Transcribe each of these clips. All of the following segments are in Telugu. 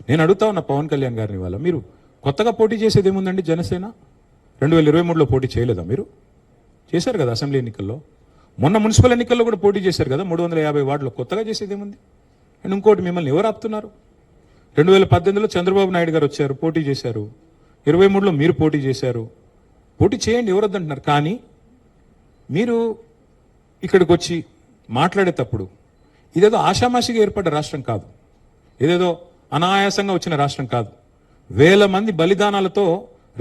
నేను అడుగుతా ఉన్నా పవన్ కళ్యాణ్ గారిని వాళ్ళ, మీరు కొత్తగా పోటీ చేసేది ఏముందండి? జనసేన 2023లో పోటీ చేయలేదా? మీరు చేశారు కదా అసెంబ్లీ ఎన్నికల్లో, మొన్న మున్సిపల్ ఎన్నికల్లో కూడా పోటీ చేశారు కదా 350 వార్డులో. కొత్తగా చేసేది ఏముంది? అండ్ ఇంకోటి, మిమ్మల్ని ఎవరు ఆపుతున్నారు? 2018లో చంద్రబాబు నాయుడు గారు వచ్చారు, పోటీ చేశారు. 23లో మీరు పోటీ చేశారు. పోటీ చేయండి, ఎవరు వద్దంటున్నారు. కానీ మీరు ఇక్కడికి వచ్చి మాట్లాడేటప్పుడు ఇదేదో ఆషామాషిగా ఏర్పడ్డ రాష్ట్రం కాదు, ఇదేదో అనాయాసంగా వచ్చిన రాష్ట్రం కాదు. వేల మంది బలిదానాలతో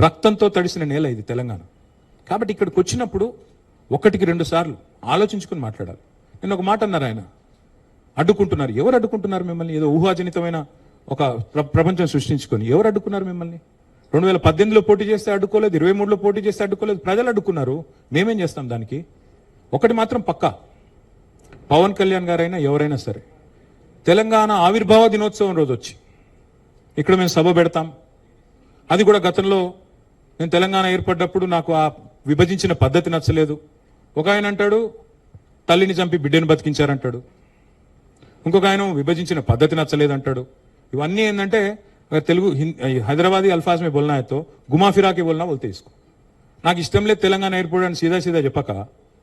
రక్తంతో తడిసిన నేల ఇది తెలంగాణ. కాబట్టి ఇక్కడికి వచ్చినప్పుడు ఒకటికి 2 సార్లు ఆలోచించుకుని మాట్లాడాలి. నేను ఒక మాట అన్నారు, ఆయన అడ్డుకుంటున్నారు. ఎవరు అడ్డుకుంటున్నారు మిమ్మల్ని? ఏదో ఊహాజనితమైన ఒక ప్రపంచం సృష్టించుకొని ఎవరు అడ్డుకున్నారు మిమ్మల్ని? 2018లో పోటీ చేస్తే అడ్డుకోలేదు, 23లో పోటీ చేస్తే అడ్డుకోలేదు, ప్రజలు అడ్డుకున్నారు. మేమేం చేస్తాం దానికి? ఒకటి మాత్రం పక్కా, పవన్ కళ్యాణ్ గారైనా ఎవరైనా సరే తెలంగాణ ఆవిర్భావ దినోత్సవం రోజు వచ్చి ఇక్కడ మేము సభ పెడతాం. అది కూడా గతంలో నేను తెలంగాణ ఏర్పడ్డప్పుడు నాకు ఆ విభజించిన పద్ధతి నచ్చలేదు. ఒక ఆయన అంటాడు తల్లిని చంపి బిడ్డను బతికించారంటాడు, ఇంకొక ఆయన విభజించిన పద్ధతి నచ్చలేదు అంటాడు. ఇవన్నీ ఏంటంటే తెలుగు హైదరాబాదీ అల్ఫాజ్ మే బోల్నా హై తో గుమా ఫిరాకి బోల్నా బోల్తే ఇస్కో. నాకు ఇష్టం లేదు తెలంగాణ ఏర్పడని సీదా సీదా చెప్పక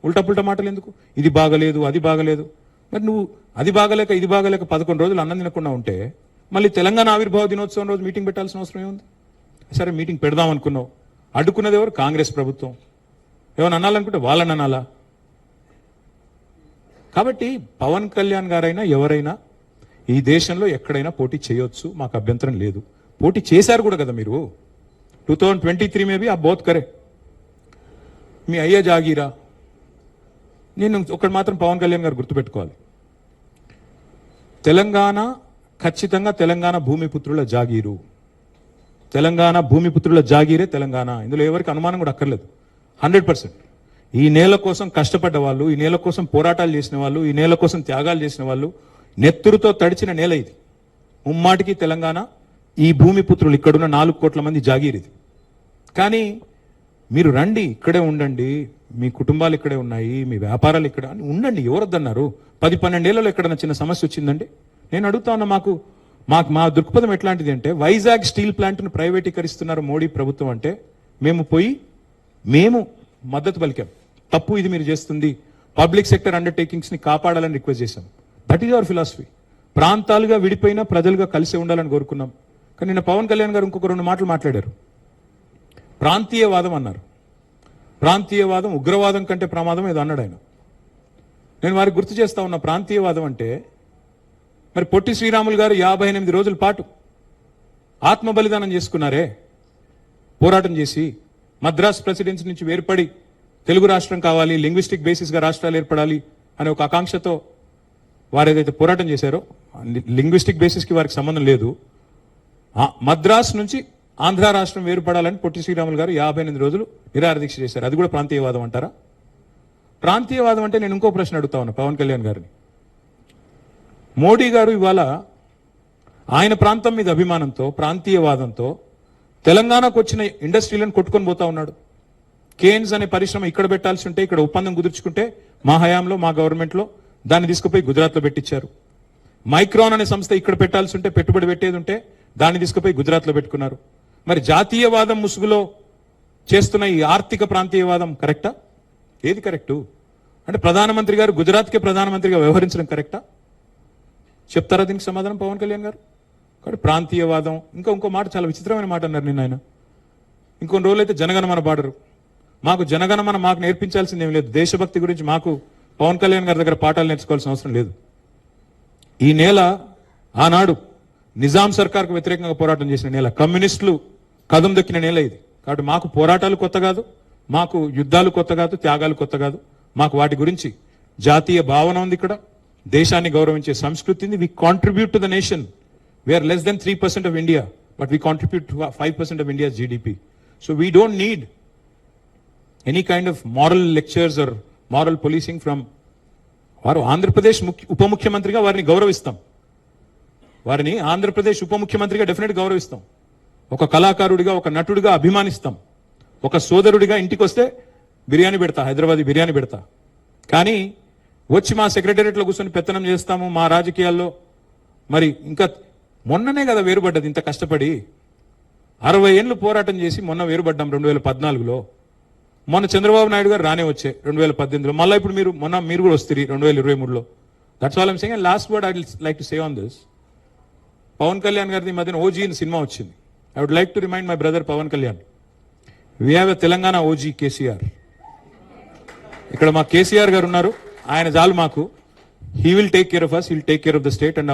ఉల్టా పుల్టా మాటలు ఎందుకు? ఇది బాగలేదు, అది బాగలేదు. మరి నువ్వు అది బాగలేక ఇది బాగలేక 11 రోజులు అన్నం తినకుండా ఉంటే మళ్ళీ తెలంగాణ ఆవిర్భావ దినోత్సవం రోజు మీటింగ్ పెట్టాల్సిన అవసరం ఏముంది? సరే మీటింగ్ పెడదాం అనుకున్నావు, అడ్డుకున్నది ఎవరు? కాంగ్రెస్ ప్రభుత్వం. ఏమైనా అనాలనుకుంటే వాళ్ళని అనాలా? కాబట్టి పవన్ కళ్యాణ్ గారైనా ఎవరైనా ఈ దేశంలో ఎక్కడైనా పోటీ చేయొచ్చు, మాకు అభ్యంతరం లేదు. పోటీ చేశారు కూడా కదా మీరు. 2023 में भी आप बहुत करे. మీ అయ్యే జాగీరా. నేను ఒకటి మాత్రం పవన్ కళ్యాణ్ గారు గుర్తుపెట్టుకోవాలి, తెలంగాణ ఖచ్చితంగా తెలంగాణ భూమిపుత్రుల జాగీరు. తెలంగాణ భూమిపుత్రుల జాగీరే తెలంగాణ. ఇందులో ఎవరికి అనుమానం కూడా అక్కర్లేదు. 100%. ఈ నేల కోసం కష్టపడ్డ వాళ్ళు, ఈ నేల కోసం పోరాటాలు చేసిన వాళ్ళు, ఈ నేల కోసం త్యాగాలు చేసిన వాళ్ళు, నెత్తురుతో తడిచిన నేల ఇది. ముమ్మాటికి తెలంగాణ ఈ భూమిపుత్రులు ఇక్కడున్న 4 కోట్ల మంది జాగీర్ ఇది. కానీ మీరు రండి, ఇక్కడే ఉండండి, మీ కుటుంబాలు ఇక్కడే ఉన్నాయి, మీ వ్యాపారాలు ఇక్కడ ఉండండి, ఎవరొద్దన్నారు? 10-12 ఏళ్లలో ఎక్కడైనా చిన్న సమస్య వచ్చిందండి? నేను అడుగుతా ఉన్నా, మా దృక్పథం ఎట్లాంటిది అంటే, వైజాగ్ స్టీల్ ప్లాంట్ను ప్రైవేటీకరిస్తున్నారు మోడీ ప్రభుత్వం అంటే మేము మద్దతు పలికాం. తప్పు ఇది మీరు చేస్తుంది, పబ్లిక్ సెక్టర్ అండర్టేకింగ్స్ ని కాపాడాలని రిక్వెస్ట్ చేశాం. That is our philosophy. ప్రాంతాలుగా విడిపోయినా ప్రజలుగా కలిసి ఉండాలని కోరుకున్నాం. కానీ నిన్న పవన్ కళ్యాణ్ గారు ఇంకొక 2 మాటలు మాట్లాడారు. ప్రాంతీయవాదం అన్నారు. ప్రాంతీయవాదం ఉగ్రవాదం కంటే ప్రమాదం ఏదో అన్నాడు ఆయన. నేను వారికి గుర్తు చేస్తా ఉన్న, ప్రాంతీయవాదం అంటే మరి పొట్టి శ్రీరాములు గారు 58 రోజుల పాటు ఆత్మ బలిదానం చేసుకున్నారే, పోరాటం చేసి మద్రాస్ ప్రెసిడెన్సీ నుంచి వేర్పడి తెలుగు రాష్ట్రం కావాలి, లింగ్విస్టిక్ బేసిస్గా రాష్ట్రాలు ఏర్పడాలి అనే ఒక ఆకాంక్షతో వారు ఏదైతే పోరాటం చేశారో, లింగ్విస్టిక్ బేసిస్కి వారికి సంబంధం లేదు. మద్రాస్ నుంచి ఆంధ్ర రాష్ట్రం వేరుపడాలని పొట్టి శ్రీరాములు గారు 58 రోజులు నిరాహార దీక్ష చేశారు. అది కూడా ప్రాంతీయవాదం అంటారా? ప్రాంతీయవాదం అంటే నేను ఇంకో ప్రశ్న అడుగుతా ఉన్నా పవన్ కళ్యాణ్ గారిని. మోడీ గారు ఇవాళ ఆయన ప్రాంతం మీద అభిమానంతో, ప్రాంతీయవాదంతో తెలంగాణకు వచ్చిన ఇండస్ట్రీలను కొట్టుకొని పోతా ఉన్నాడు. కేన్స్ అనే పరిశ్రమ ఇక్కడ పెట్టాల్సి ఉంటే, ఇక్కడ ఒప్పందం కుదుర్చుకుంటే మా హయాంలో, మా గవర్నమెంట్లో దాన్ని తీసుకుపోయి గుజరాత్లో పెట్టించారు. మైక్రాన్ అనే సంస్థ ఇక్కడ పెట్టాల్సి ఉంటే, పెట్టుబడి పెట్టేది ఉంటే దాన్ని తీసుకుపోయి గుజరాత్లో పెట్టుకున్నారు. మరి జాతీయవాదం ముసుగులో చేస్తున్న ఈ ఆర్థిక ప్రాంతీయవాదం కరెక్టా? ఏది కరెక్టు? అంటే ప్రధానమంత్రి గారు గుజరాత్కే ప్రధానమంత్రిగా వ్యవహరించడం కరెక్టా? చెప్తారా దీనికి సమాధానం పవన్ కళ్యాణ్ గారు? కాబట్టి ప్రాంతీయవాదం, ఇంకో మాట చాలా విచిత్రమైన మాట అన్నారు నిన్న ఆయన. ఇంకొన్ని రోజులైతే జనగణమన పాడరు. మాకు జనగణమన మాకు నేర్పించాల్సింది ఏం లేదు. దేశభక్తి గురించి మాకు పవన్ కళ్యాణ్ గారి దగ్గర పాఠాలు నేర్చుకోవాల్సిన అవసరం లేదు. ఈ నేల ఆనాడు నిజాం సర్కార్కు వ్యతిరేకంగా పోరాటం చేసిన నేల, కమ్యూనిస్టులు కదం దొక్కిన నేల ఇది. కాబట్టి మాకు పోరాటాలు కొత్త కాదు, మాకు యుద్ధాలు కొత్త కాదు, త్యాగాలు కొత్త కాదు. మాకు వాటి గురించి జాతీయ భావన ఉంది. ఇక్కడ దేశాన్ని గౌరవించే సంస్కృతి ఉంది. We contribute to the nation. We are less than 3% of India, but we contribute to 5% of India's GDP. So we don't need any kind of moral lectures or moral policing from వారు. ఆంధ్రప్రదేశ్ ఉప ముఖ్యమంత్రిగా వారిని గౌరవిస్తాం. వారిని ఆంధ్రప్రదేశ్ ఉప ముఖ్యమంత్రిగా డెఫినెట్ గౌరవిస్తాం. ఒక కళాకారుడిగా, ఒక నటుడిగా అభిమానిస్తాం. ఒక సోదరుడిగా ఇంటికి వస్తే బిర్యానీ పెడతా, హైదరాబాదీ బిర్యానీ పెడతా. కానీ వచ్చి మా సెక్రటేరియట్లో కూర్చొని పెత్తనం చేస్తాము, మా రాజకీయాల్లో మరి ఇంకా మొన్ననే కదా వేరుపడ్డది ఇంత కష్టపడి 60 ఏళ్ళు పోరాటం చేసి మొన్న వేరుపడ్డాం 2014లో. మొన్న చంద్రబాబు నాయుడు గారు రానే వచ్చే 2018లో, మళ్ళీ ఇప్పుడు మీరు కూడా వస్తారు 2023లో. That's all I'm saying. And last word I will like to say on this, Pawan Kalyan గారిది ఈ మధ్యన ఓజీ అని సినిమా వచ్చింది. I would like to remind my brother Pawan Kalyan, we have a Telangana OG KCR. ఇక్కడ మా కేసీఆర్ గారు ఉన్నారు, ఆయన చాలు మాకు. He will take care of us, he will take care of the state and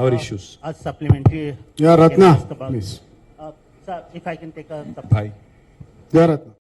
our issues. A supplementary. Yeah, Ratna, Please. please. Sir, if I can take a Bye. Yeah, Ratna.